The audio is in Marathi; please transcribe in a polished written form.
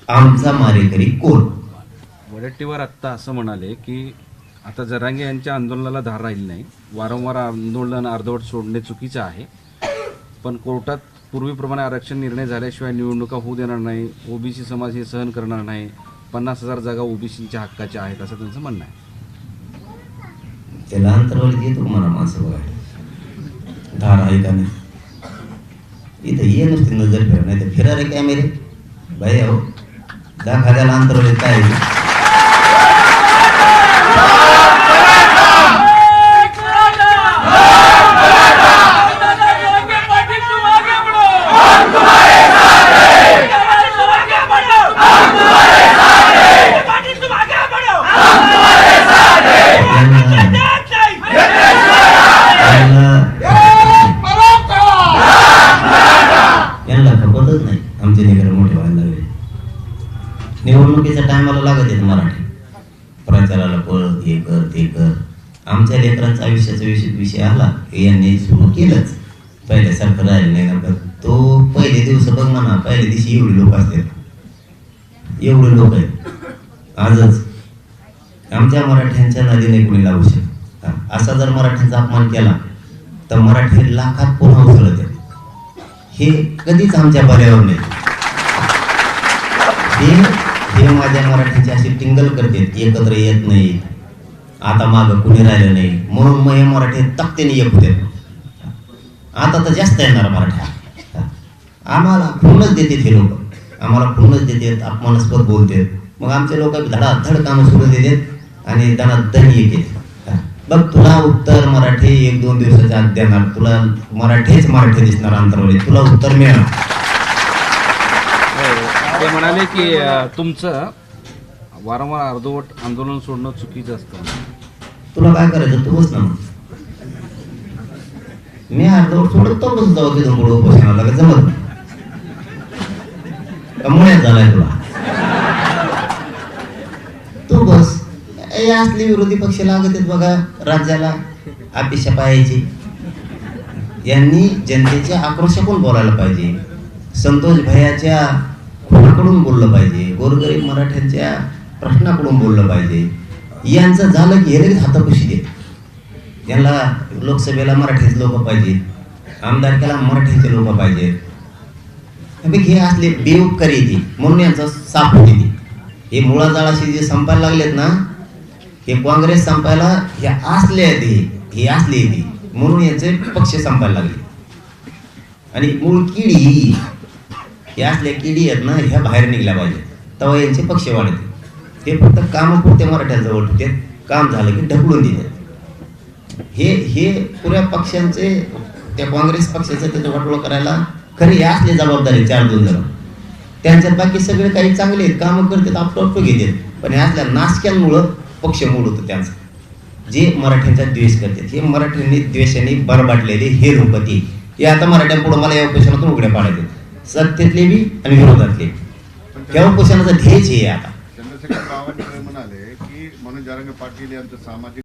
आमचा मारेकरी कोण? वडेट्टीवार आत्ता असं म्हणाले की आता जरांगे यांच्या आंदोलनाला धार राहिली नाही, वारंवार आंदोलन अर्धवट सोडणे चुकीचं आहे, पण कोर्टात पूर्वीप्रमाणे आरक्षण निर्णय झाल्याशिवाय निवडणुका होऊ देणार नाही, ओबीसी समाज हे सहन करणार नाही, 50,000 जागा ओबीसीच्या हक्काच्या आहेत असं त्यांचं म्हणणं आहे. त्याला अंतरवली येतो मला माणसं बघायला, धार आहे का नाही. इथं ये नसते नजर फिरा, नाही तर फिरा रे कॅमेरे भाई. हो दाखवायला अंतरवली काय आहे? यांना खपतच नाही. आमचे लेकर मोठे व्हायला लागले, निवडणुकीच्या टायमाला लागत आहेत मराठी प्रचाराला, पळ हे कर ते कर. आमच्या लेकरांचा आयुष्याचा विषय आला यांनी सुरू केलंच. पहिल्यासारखं राहिलं नाही ना. तो पहिले दिवस बघ म्हणा, पहिल्या दिवशी एवढे लोक असतात, एवढे लोक आहेत. आजच आमच्या मराठ्यांच्या नदीने कोणी लागू शकत. असा जर मराठ्यांचा अपमान केला तर मराठी लाखात पुन्हा उचलत आहेत. हे कधीच आमच्या पर्यावर नाही. हे माझ्या मराठीची अशी टिंगल करतात, एकत्र येत नाही, आता मागं कुणी राहिलं नाही म्हणून मग हे मराठी तक्तेने एक होते. आता तर जास्त येणार मराठ्या. आम्हाला खूनच देतात हे लोक, आम्हाला खूनच देतात, अपमानास्पद बोलतात. मग आमचे लोक धडाधड कामं सुरू देतात आणि त्यांना दणी येते. बघ तुला उत्तर मराठी 1-2 दिवसाच्या आत देणार, तुला मराठी दिसणार अंतरवली, तुला उत्तर मिळणार. ते म्हणाले की तुमचं वारंवार अर्धवट आंदोलन सोडणं चुकीचं असतं. तुला काय करायचं तू बस ना. मी अर्धवट सोडत तो बस जाऊ तिथून पुढे उपोषणाला का जमत मुळ्यात झालाय तुला. तू बस. असली विरोधी पक्ष लागत आहेत बघा राज्याला अपेक्षा पाहायची. यांनी जनतेच्या आक्रोशाकडून बोलायला पाहिजे, संतोष भैयाच्या खुणाकडून बोललं पाहिजे, गोरगरीब मराठ्यांच्या प्रश्नाकडून बोललं पाहिजे. यांचं झालं की हे लगेच हातापुशी देत. यांना लोकसभेला मराठीचे लोक पाहिजेत, आमदारकीला मराठीचे लोक पाहिजेत. हे असले बेउपकारी येते म्हणून यांचा साफ होते. हे मुळाजाळाशी जे संपायला लागलेत ना, हे काँग्रेस संपायला हे असले येते म्हणून यांचे पक्ष संपायला लागले. आणि मूळ किडी हे असल्या किडी आहेत ना, ह्या बाहेर निघल्या पाहिजे, तेव्हा यांचे पक्ष वाढते. ते फक्त कामापुरते मराठ्यांजवळ होते, काम झालं की ढकलून देतात. हे पुऱ्या पक्षांचे, त्या काँग्रेस पक्षाचं त्याचं वाटोळं करायला खरी हे असले जबाबदारी 4-2 जण. त्यांच्यात बाकी सगळे काही चांगले आहेत, कामं करतात, आपलं घेतात. पण हे असल्या नाशक्यांमुळं पक्ष मोड होतं त्यांचं. जे मराठ्यांचा द्वेष करतात, हे मराठ्यांनी द्वेषाने बरबाटलेले हे लोक ते आता मराठ्यांपुढे मला या उपोषणातून उघड्या पाडायचे, सत्तेतले बी आणि विरोधातले. या उपोषणाचा ध्येयच हे आता. चंद्रशेखर बावनकुळे म्हणाले की मनोज जरांगे पाटील यांचं सामाजिक